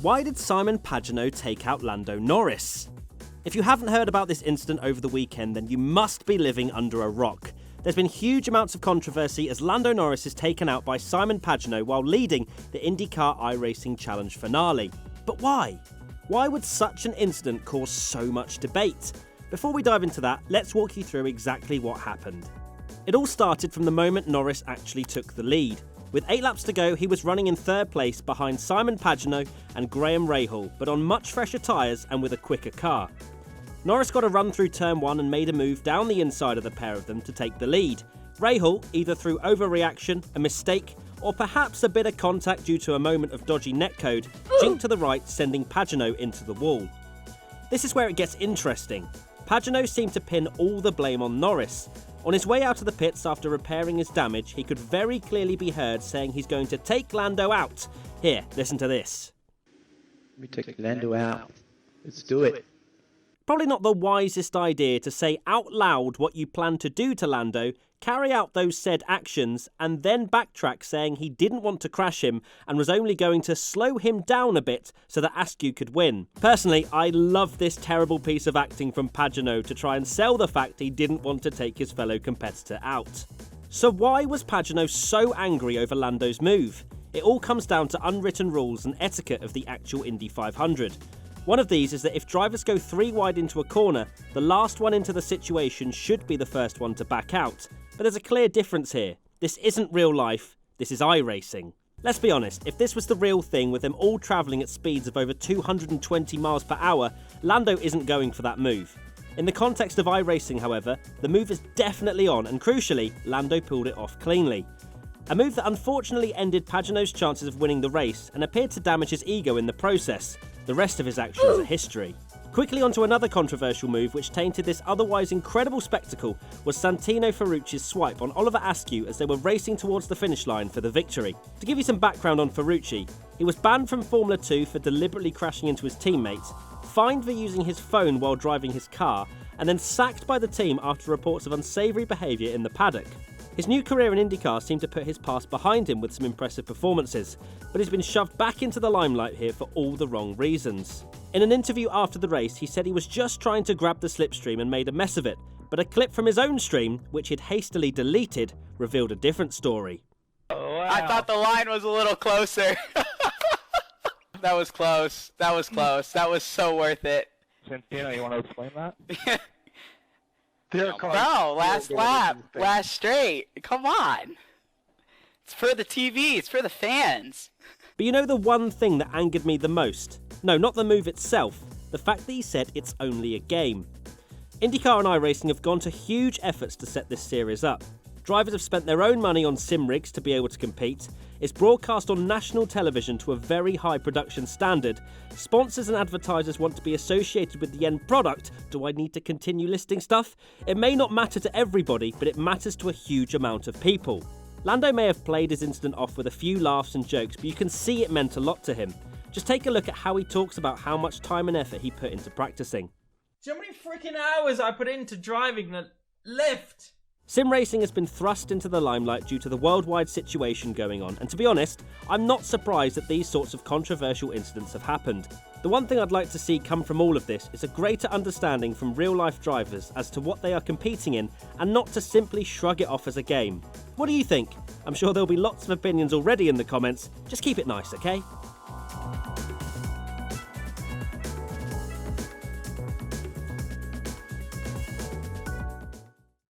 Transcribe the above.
Why did Simon Pagenaud take out Lando Norris? If you haven't heard about this incident over the weekend, then you must be living under a rock. There's been huge amounts of controversy as Lando Norris is taken out by Simon Pagenaud while leading the IndyCar iRacing Challenge finale. But why? Why would such an incident cause so much debate? Before we dive into that, let's walk you through exactly what happened. It all started from the moment Norris actually took the lead. With 8 laps to go, he was running in 3rd place behind Simon Pagenaud and Graham Rahal, but on much fresher tyres and with a quicker car. Norris got a run through turn 1 and made a move down the inside of the pair of them to take the lead. Rahal, either through overreaction, a mistake, or perhaps a bit of contact due to a moment of dodgy netcode, jinked to the right, sending Pagenaud into the wall. This is where it gets interesting. Pagenaud seemed to pin all the blame on Norris. On his way out of the pits after repairing his damage, he could very clearly be heard saying he's going to take Lando out. Here, listen to this. Let me take Lando out. Let's do it. Probably not the wisest idea to say out loud what you plan to do to Lando, carry out those said actions, and then backtrack saying he didn't want to crash him and was only going to slow him down a bit so that Askew could win. Personally, I love this terrible piece of acting from Pagenaud to try and sell the fact he didn't want to take his fellow competitor out. So why was Pagenaud so angry over Lando's move? It all comes down to unwritten rules and etiquette of the actual Indy 500. One of these is that if drivers go 3 wide into a corner, the last one into the situation should be the first one to back out. But there's a clear difference here. This isn't real life, this is iRacing. Let's be honest, if this was the real thing with them all travelling at speeds of over 220 miles per hour, Lando isn't going for that move. In the context of iRacing, however, the move is definitely on, and crucially, Lando pulled it off cleanly. A move that unfortunately ended Pagenaud's chances of winning the race and appeared to damage his ego in the process. The rest of his actions are history. Quickly onto another controversial move which tainted this otherwise incredible spectacle was Santino Ferrucci's swipe on Oliver Askew as they were racing towards the finish line for the victory. To give you some background on Ferrucci, he was banned from Formula 2 for deliberately crashing into his teammates, fined for using his phone while driving his car, and then sacked by the team after reports of unsavoury behaviour in the paddock. His new career in IndyCar seemed to put his past behind him with some impressive performances, but he's been shoved back into the limelight here for all the wrong reasons. In an interview after the race, he said he was just trying to grab the slipstream and made a mess of it, but a clip from his own stream, which he'd hastily deleted, revealed a different story. Oh, wow. I thought the line was a little closer. That was close. That was close. That was so worth it. Santino, you want to explain that? Bro, last lap, last straight. Come on. It's for the TV. It's for the fans. But you know the one thing that angered me the most? No, not the move itself. The fact that he said it's only a game. IndyCar and iRacing have gone to huge efforts to set this series up. Drivers have spent their own money on sim rigs to be able to compete. It's broadcast on national television to a very high production standard. Sponsors and advertisers want to be associated with the end product. Do I need to continue listing stuff? It may not matter to everybody, but it matters to a huge amount of people. Lando may have played his incident off with a few laughs and jokes, but you can see it meant a lot to him. Just take a look at how he talks about how much time and effort he put into practicing. Do you know how many freaking hours I put into driving the lift? Sim racing has been thrust into the limelight due to the worldwide situation going on, and to be honest, I'm not surprised that these sorts of controversial incidents have happened. The one thing I'd like to see come from all of this is a greater understanding from real-life drivers as to what they are competing in, and not to simply shrug it off as a game. What do you think? I'm sure there'll be lots of opinions already in the comments, just keep it nice, okay?